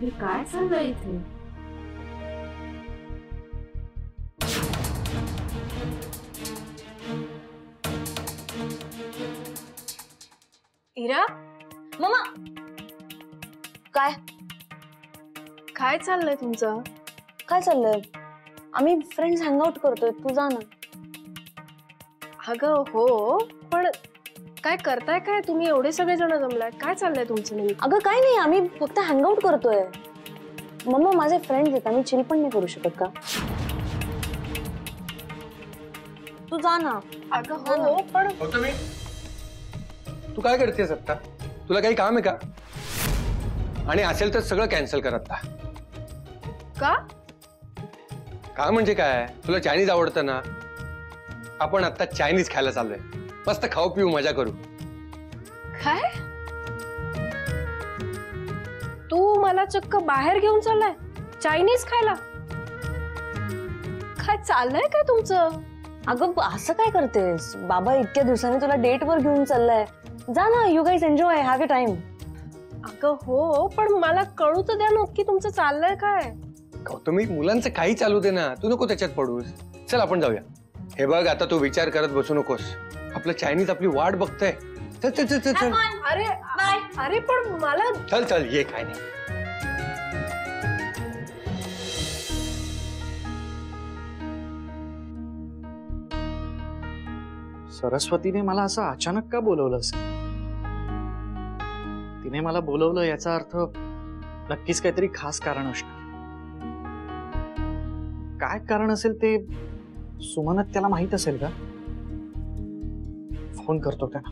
आखिर काय चाललंय इथे? इरा, मम्मा काय काय चाललंय तुमचं? काय चाललंय? आम्ही फ्रेंड्स हँगआउट करतोय, तू जा ना. अगं हो, पण काय करताय काय तुम्ही? एवढे सगळे जण जमलाय, काय चाललंय तुमचं नेमकं? अगं काय नाही, आम्ही फक्त हँगआउट करतोय. मम्मा माझे फ्रेंड्स आहेत, आम्ही चिल पण नाही करू शकत का? तू जा ना. अगं हो, पण तू काय करतेस आता? तुला काही काम आहे का? आणि असेल तर सगळं कॅन्सल कर आता. का? का म्हणजे काय? तुला चायनीज आवडतं ना? आपण आता चायनीज खायला चाललोय. मस्त खाऊ पिऊ मजा करू. काय? तू मला चक्क बाहेर घेऊन चाललाय चायनीज खायला? काय चाललंय काय तुमचं? अगं असं काय करतेस? बाबा इतक्या दिवसांनी तुला डेट वर घेऊन चाललाय. जा ना, you guys enjoy, have a time. अगं हो, पण मला कळू तर द्या नक्की तुमचं चाललंय काय? गौतमी, मुलांचं काही चालू दे ना, तू नको त्याच्यात पडूस. चल आपण जाऊया. हे बघ, आता तू विचार करत बसू नकोस. आपलं चायनीज आपली वाट बघतंय. चल चल चल चल चल. अरे अरे पण मला चल चल ये, काय नाही. सरस्वतीने मला असं अचानक का बोलवलंस? तिने मला बोलवलं याचा अर्थ नक्कीच काहीतरी खास कारण असणार. काय कारण असेल ते सुमनत त्याला माहित असेल का? फोन करतो त्याला.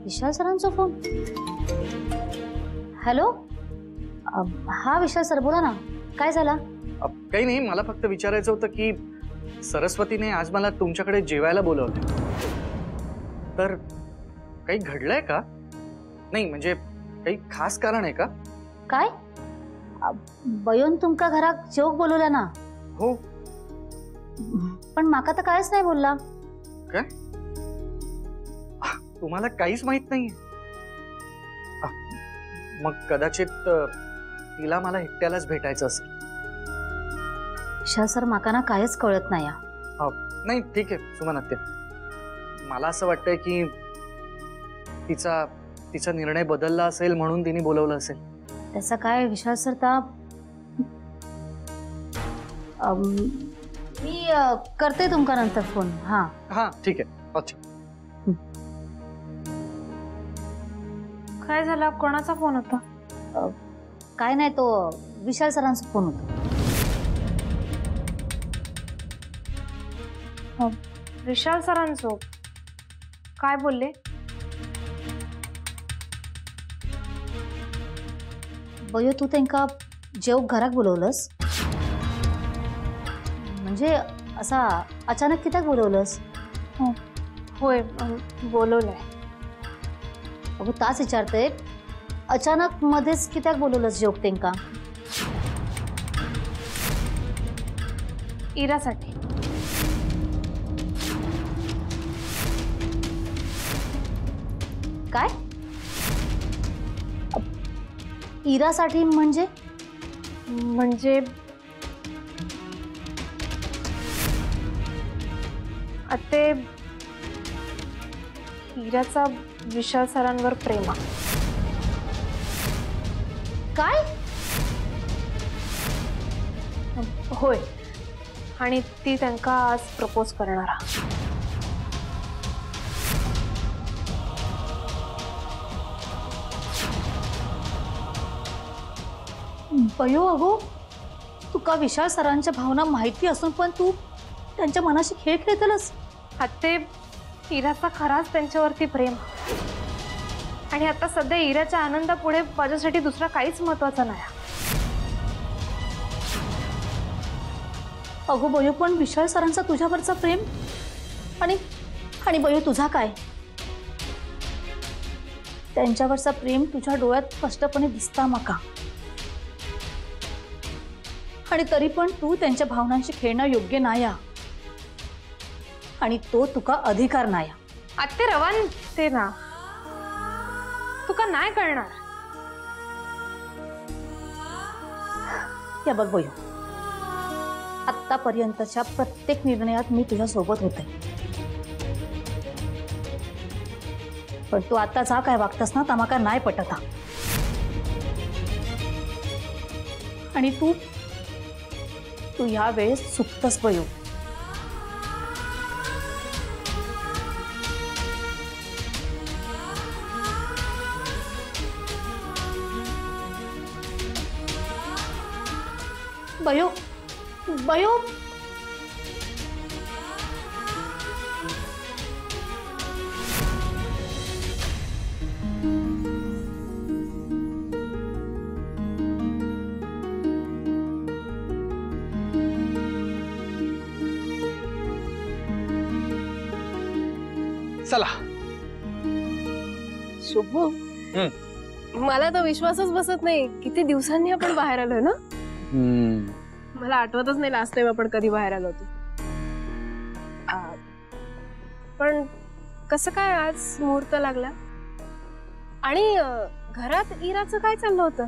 विशाल सरांचा फोन. हॅलो, हा विशाल सर बोला ना, काय झालं? काही नाही, मला फक्त विचारायचं होतं की सरस्वतीने आज मला तुमच्याकडे जेवायला बोलवलं, तर काही घडलंय का? नाही म्हणजे काही खास कारण आहे का? काय बयोन तुमका घरात जेवक बोलवल्या ना? हो. पण माका तर कायच नाही बोलला. काय? तुम्हाला काहीच माहित नाहीये? मग कदाचित तिला मला एकट्यालाच भेटायचं असेल. विशाल सर माका ना कायच कळत नाही. नाही ठीक आहे सुमनत्या, मला असं वाटतंय की तिचा निर्णय बदलला असेल म्हणून तिने बोलवलं असेल. त्याचा काय विशाल सर ता मी करते तुमका नंतर फोन. हा हा ठीक आहे. अच्छा, काय झालं? कोणाचा फोन होता? काय नाही, तो विशाल सरांचा फोन होता. विशाल सरांचो काय बोलले? बयो तू त्यांका जेव घरात बोलवलंस म्हणजे असा अचानक कित्याक बोलवलंस? होय, बोलवलंय. अगो ताच विचारते, अचानक मध्येच कित्याक बोलवलंस जेवक त्यांका? इरासाठी. काय? इरासाठी म्हणजे? म्हणजे आते इराचा विशाल सरांवर प्रेम. काय? होय, आणि ती त्यांका आज प्रपोज करणार. बयो अगो, तुका विशाल सरांच्या भावना माहिती असून पण तू त्यांच्या मनाशी खेळ खेळतलस. आते इराचा खराच त्यांच्यावरती प्रेम, आणि आता सध्या इराच्या आनंदापुढे माझ्यासाठी दुसरा काहीच महत्वाचा नाही. अगो बयो, पण विशाल सरांचा तुझ्यावरचा प्रेम आणि बयो तुझा काय? त्यांच्यावरचा प्रेम तुझ्या डोळ्यात स्पष्टपणे दिसता मका. आणि तरी पण तू त्यांच्या भावनांशी खेळणं योग्य नाही हा. आणि तो तुका अधिकार नाही. आत्ते रवान ते ना तुका नाही कळणार. या बघ बयो, आतापर्यंतच्या प्रत्येक निर्णयात मी तुझ्या सोबत होते, पण तू आता जा काय वागतस ना तमाका नाही पटत. आणि तू तू या वेळेस चुकतस बयो. बयो बयो चला. शुभू, मला तर विश्वासच बसत नाही. किती दिवसांनी आपण बाहेर आलोय ना. मला आठवतच नाही लास्ट टाइम आपण कधी बाहेर आलो होतो. पण कसं काय आज मुहूर्त लागला आणि घरात इराचं काय चाललं होतं?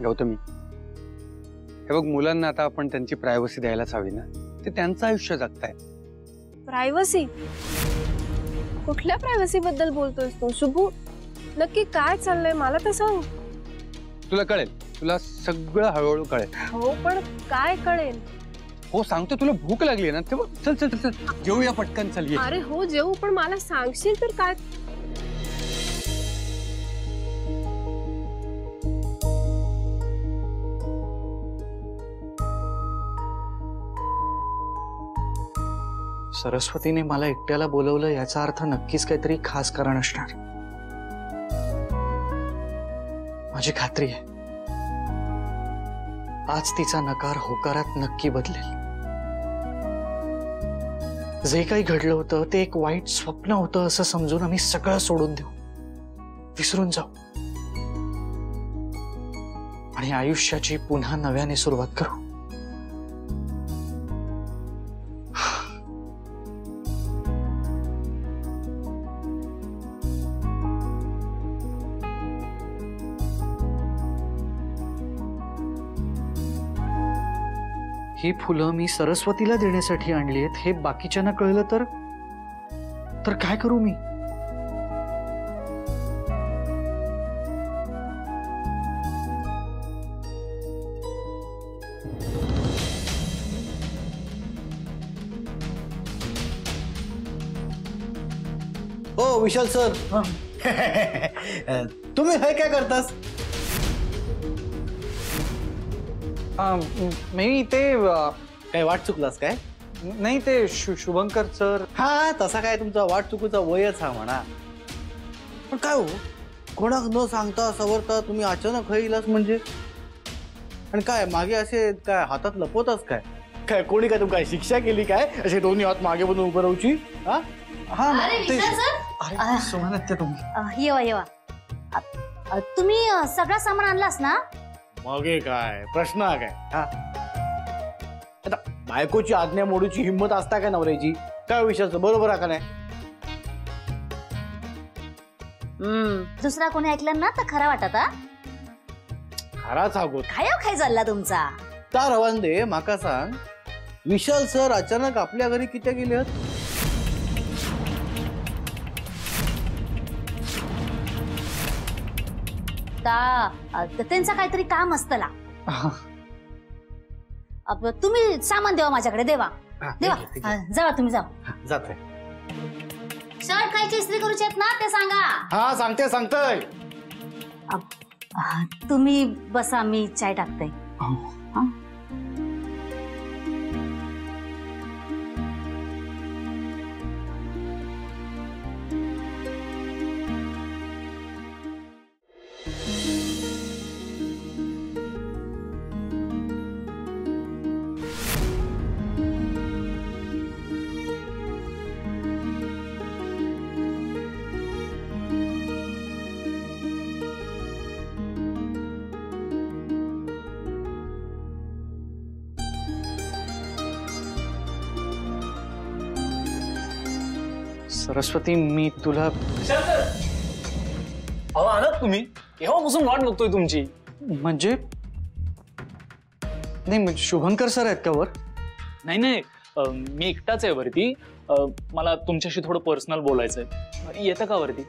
गौतमी, हे बघ, मुलांना आता आपण त्यांची प्रायव्हसी द्यायलाच हवी ना. ते त्यांचं आयुष्य जगतायत. प्रायव्हसी? कुठल्या प्रायव्हसी बद्दल बोलतोयस तू शुभू? नक्की काय चाललंय मला तर सांग. तुला कळेल, तुला सगळं हळूहळू कळेल. हो पण काय कळेल? हो सांगतो, तुला भूक लागली ना तेव्हा चल चल चल चल जेवूया पटकन. चल ये. अरे हो जेवू, पण मला सांगशील तर काय? सरस्वतीने मला एकट्याला बोलवलं याचा अर्थ नक्कीच काहीतरी खास कारण असणार. माझी खात्री आहे आज तिचा नकार होकारात नक्की बदलेल. जे काही घडलं होतं ते एक वाईट स्वप्न होतं असं समजून आम्ही सगळं सोडून देऊ, विसरून जाऊ आणि आयुष्याची पुन्हा नव्याने सुरुवात करू. ही फुलं मी सरस्वतीला देण्यासाठी आणली आहेत हे बाकीच्यांना कळलं तर काय करू मी? हो विशाल सर. तुम्ही हे काय करतास? मी ते काय वाट चुकलास काय? नाही ते शुभंकर सर. हा तसा काय तुमचा वाट चुकीचा वयच हा म्हणा. पण काय हो, कोणाक न सांगता सवरता तुम्ही अचानक येईलास म्हणजे? आणि काय मागे असे काय हातात लपवतास काय? काय कोणी काय तुमका शिक्षा केली काय असे दोन्ही हात मागे बनवून उभं राहूची? हा हा अरे सोनात्या तुम्ही येवा येवा. तुम्ही सगळं सामान आणलास ना? मगे काय प्रश्न हा काय? हा आता बायकोची आज्ञा मोडूची हिंमत असता काय नवऱ्याची? काय विषयाचं बरोबर आहे का नाही? दुसरा कोणी ऐकलं ना तर खरा वाटत. हा खराच हा गोत काय चालला तुमचा? त्या रवांदे माका सांग, विशाल सर अचानक आपल्या घरी किती गेले आहेत? त्यांचा काहीतरी काम असतला. तुम्ही सामान देवा माझ्याकडे. देवा देवा जावा तुम्ही जावा. जाते. शर्ट खायची इस्त्री करूची आहेत ना ते सांगा. हा सांगतोय. तुम्ही बसा मी चाय टाकते. सरस्वती मी तुला अहो आलात तुम्ही केव्हापासून वाट बघतोय तुमची. म्हणजे नाही म्हणजे शुभंकर सर आहेत का वर? नाही नाही मी एकटाच आहे वरती. मला तुमच्याशी थोडं पर्सनल बोलायचंय. येतं का वरती?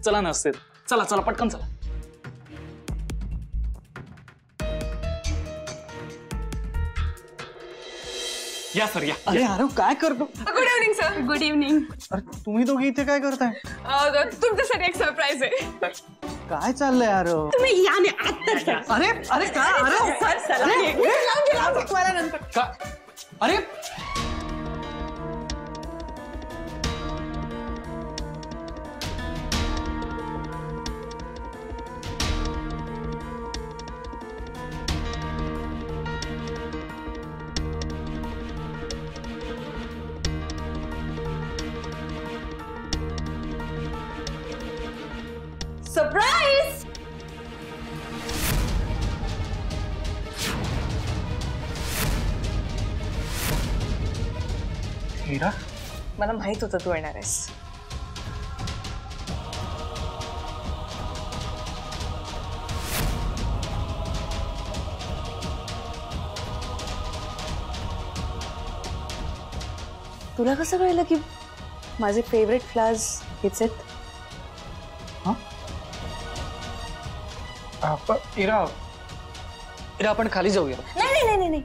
चला नसते. चला चला पटकन चला. या सर या. अरे अरे काय करतो? Good evening sir. Good evening. अरे तुम्ही दोघी इथे काय करताय? तुमच्यासाठी एक सरप्राईज आहे. काय चाललंय यार? तुम्ही या ना आत्ता. अरे अरे काय? का? अरे सरप्राईज. हीरा मला माहित होतं तू येणार आहेस. तुला कसं कळलं की माझे फेवरेट फ्लावर्स हेच आहेत? इरा इरा आपण खाली जाऊया. नाही नाही नाही नाही,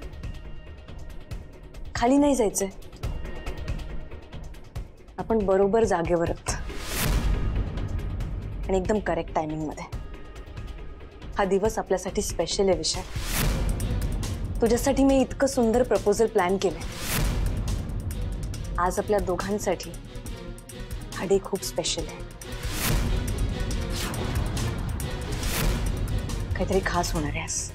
खाली नाही जायचंय. आपण बरोबर जागेवर आहोत आणि एकदम करेक्ट टायमिंग मध्ये. हा दिवस आपल्यासाठी स्पेशल आहे विशाल. तुझ्यासाठी मी इतकं सुंदर प्रपोजल प्लॅन केलंय. आज आपल्या दोघांसाठी हा डे खूप स्पेशल आहे. काहीतरी खास होणार आहे आज.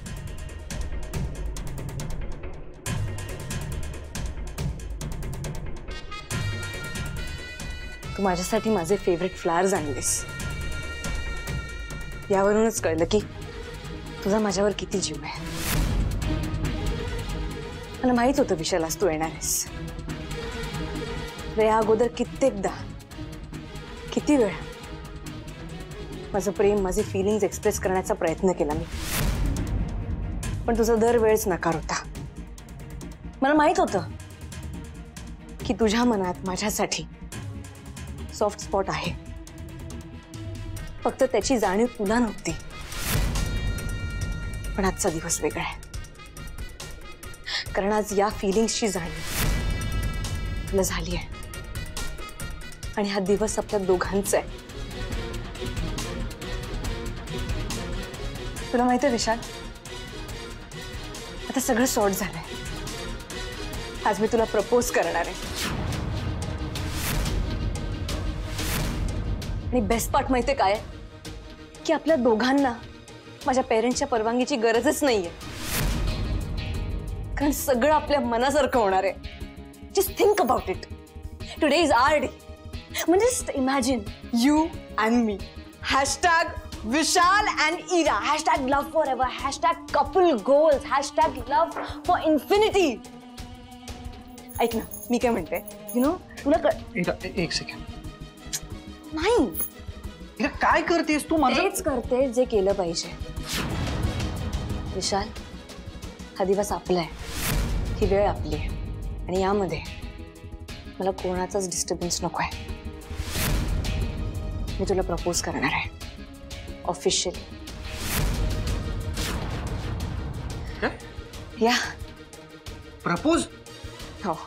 तू माझ्यासाठी माझे फेवरेट फ्लावर्स आणलेस. यावरूनच कळलं की तुझा माझ्यावर किती जीव आहे. मला माहित होतं विशाल आज तू येणार आहेस. या अगोदर कित्येकदा किती वेळ माझं प्रेम माझे फिलिंग्स एक्सप्रेस करण्याचा प्रयत्न केला मी, पण तुझा दरवेळेस नकार होता. मला माहित होतं की तुझ्या मनात माझ्यासाठी सॉफ्ट स्पॉट आहे, फक्त त्याची जाणीव तुला नव्हती. पण आजचा दिवस वेगळा आहे, कारण आज या फिलिंग्सची जाणीव तुला झाली आहे आणि हा दिवस आपल्या दोघांचा आहे. तुला माहिती आहे विशाल, आता सगळं सॉर्ट झालंय. आज मी तुला प्रपोज करणार आहे. आणि बेस्ट पार्ट माहितीये काय, की आपल्या दोघांना माझ्या पेरेंट्सच्या परवानगीची गरजच नाहीये, कारण सगळं आपल्या मनासारखं होणार आहे. Just think about it. Today is our day. म्हणजे just imagine you and me. Hashtag Vishal and Ira. Hashtag love for ever. Hashtag couple goals. Hashtag love for infinity. ऐक ना मी काय म्हणते, यु नो तुला एक सेकंड. नाही इरा काय करतेस तू? माझं तेच करते जे केलं पाहिजे. विशाल, हा दिवस आपला आहे, ही वेळ आपली आहे आणि यामध्ये मला कोणाचाच डिस्टर्बन्स नको आहे. मी तुला प्रपोज करणार आहे ऑफिशियल. या प्रपोज? हो.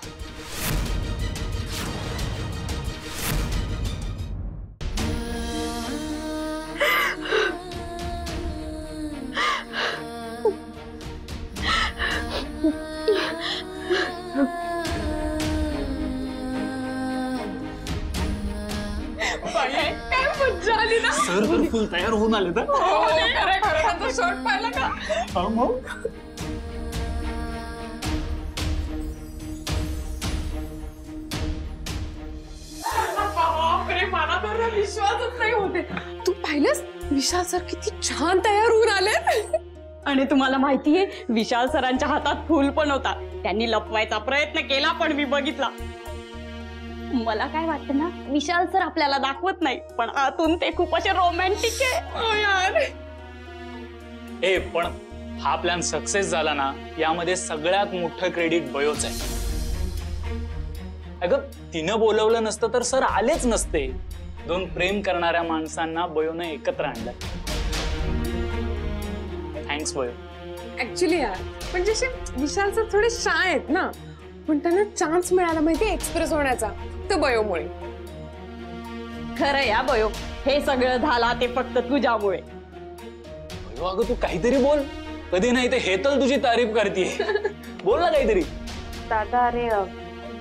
सर तर फुल तयार होऊन आले तर. शॉर्ट पाहिला का? मला तर विश्वासच नाही होते. तू पाहिलंस विशाल सर किती छान तयार होऊन आले. आणि तुम्हाला माहितीये विशाल सरांच्या हातात फूल पण होता. त्यांनी लपवायचा प्रयत्न केला पण मी बघितला. मला काय वाटतं ना, विशाल सर आपल्याला दाखवत नाही पण आतून ते खूप असे रोमॅन्टिक आहे. ए पण हा प्लॅन सक्सेस झाला ना, यामध्ये सगळ्यात मोठं क्रेडिट बयोच आहे. अगं तिनं बोलवलं नसतं तर सर आलेच नसते. दोन प्रेम करणाऱ्या माणसांना बयोनं एकत्र आणलं. थँक्स बयो. ऍक्च्युली यार म्हणजे असे विशाल सर थोडे शाय आहेत ना, पण त्यांना चान्स मिळाला माहिती एक्सप्रेस होण्याचा, तर बयोमुळे. खरं या बयो, हे सगळं झाला ते फक्त तुझ्यामुळे. बयो अगं तू काहीतरी बोल. कधी नाही ते हे तर तुझी तारीफ करतीये. बोल ना काहीतरी. दादा अरे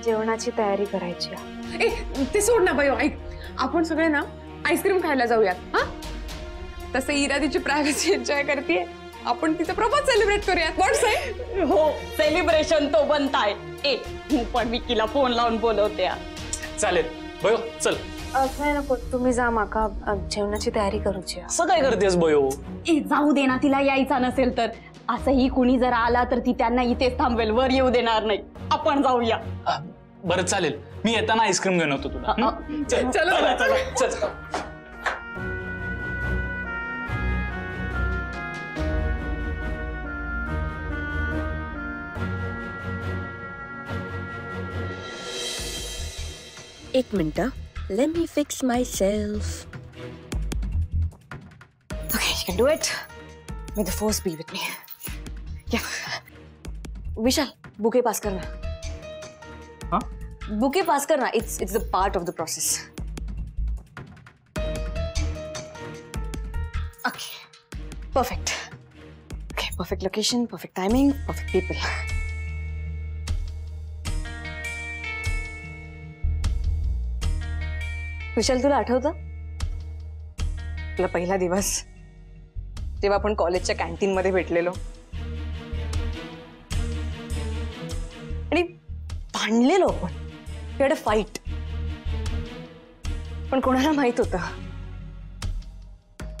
जेवणाची तयारी करायची आहे. ए ते सोड ना बयो, ऐक आपण सगळे ना आईस्क्रीम खायला जाऊयात. हा तसं इरा तिची प्रायव्हसी एन्जॉय करते, आपण तिचं प्रपोज सेलिब्रेट करूयात. व्हॉट्स आहे? हो सेलिब्रेशन तो बनताय. ए मी पण विकीला फोन लावून बोलवते. चालेल बयो चल. नाही नको, तुम्ही जा, माका जेवणाची तयारी करूची आहे. असं काय करतेस बयो? ए जाऊ दे ना, तिला यायचा नसेल तर. असंही कुणी जर आला तर ती त्यांना इथेच थांबवेल, वर येऊ देणार नाही. आपण जाऊया. बरं चालेल, मी येताना आईस्क्रीम घेऊन होतो तुला. चल चल चल. एक minute, let me fix myself. Okay, you can do it. May the force be with me. Yeah. Vishal, bouquet pass करना. हाँ? बुके पास करना. It's the part of the process. Okay. Perfect. Okay, perfect location, perfect timing, perfect people. विशाल तुला आठवतं आपला पहिला दिवस जेव्हा आपण कॉलेजच्या कॅन्टीन मध्ये भेटलेलो आणि भांडलेलो आपण. We had a fight. पण कोणाला माहित होतं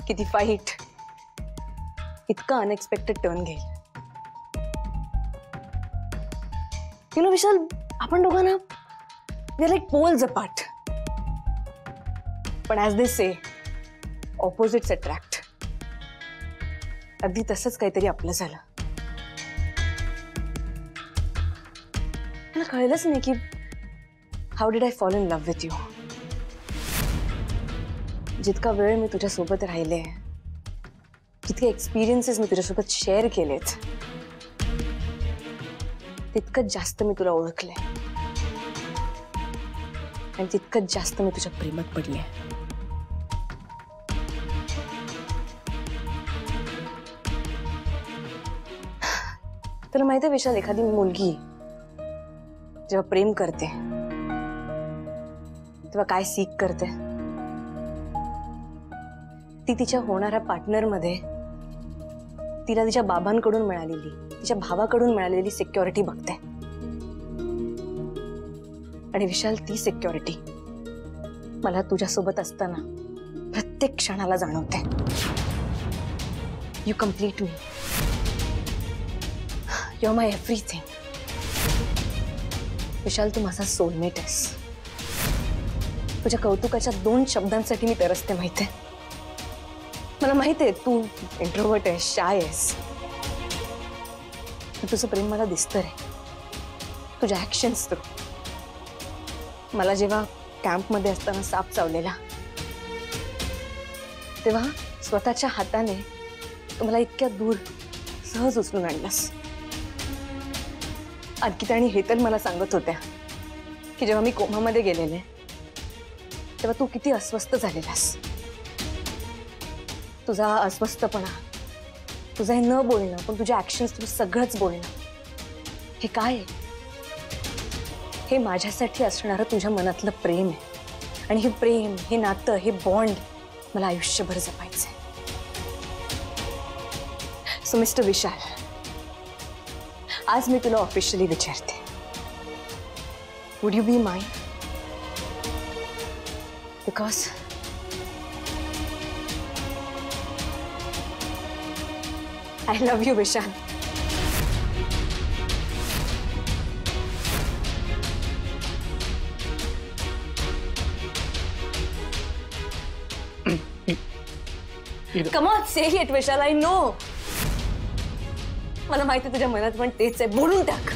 की ती फाईट इतका अनएक्सपेक्टेड टर्न घेईल. यु नो विशाल, आपण दोघांना we are like poles apart. पण as they say opposites attract. अगदी तसंच काहीतरी आपलं झालं. मला कळलंच नाही की how did I fall in love with you. जितका वेळ मी तुझ्यासोबत राहिले, जितके एक्सपिरियन्सेस मी तुझ्यासोबत शेअर केलेत, तितकंच जास्त मी तुला ओळखलंय आणि तितकंच जास्त मी तुझ्या प्रेमात पडले. तुला माहिती आहे विशाल, एखादी मुलगी जेव्हा प्रेम करते तेव्हा काय सीख करते? ती तिच्या होणाऱ्या पार्टनरमध्ये तिला तिच्या बाबांकडून मिळालेली, तिच्या भावाकडून मिळालेली सिक्युरिटी बघते. आणि विशाल, ती सिक्युरिटी मला तुझ्यासोबत असताना प्रत्येक क्षणाला जाणवते. You complete me. You are my everything. Vishal, तू माझा सोलमेट आहेस. तुझ्या कौतुकाच्या 2 शब्दांसाठी मी तरसते. माहितीये, मला माहितीये तू इंट्रोवर्ट आहेस, शाय आहेस. तुझं प्रेम मला दिसतं रे, तुझ्या ऍक्शन्स थ्रू. मला जेव्हा कॅम्पमध्ये असताना साप चावलेला, तेव्हा स्वतःच्या हाताने तू मला इतक्या दूर सहज उचलून आणलास. अंकिता आणि हेतल मला सांगत होत्या की जेव्हा मी कोमामध्ये गेलेले तेव्हा तू किती अस्वस्थ झालेलास. तुझा अस्वस्थपणा, तुझं हे न बोलणं, पण तुझ्या ऍक्शन्स, तुझं सगळंच बोलणं, हे काय आहे? हे माझ्यासाठी असणारं तुझ्या मनातलं प्रेम आहे. आणि हे प्रेम, हे नातं, हे बॉन्ड मला आयुष्यभर जपायचंय. सो मिस्टर विशाल, आज मी तुला ऑफिशियली विचारते, would you be mine? Because I love you, Vishal. Ira. Come on say it Vishal, I know. मला माहिती तुझ्या मनात पण तेच आहे, बोलून टाक.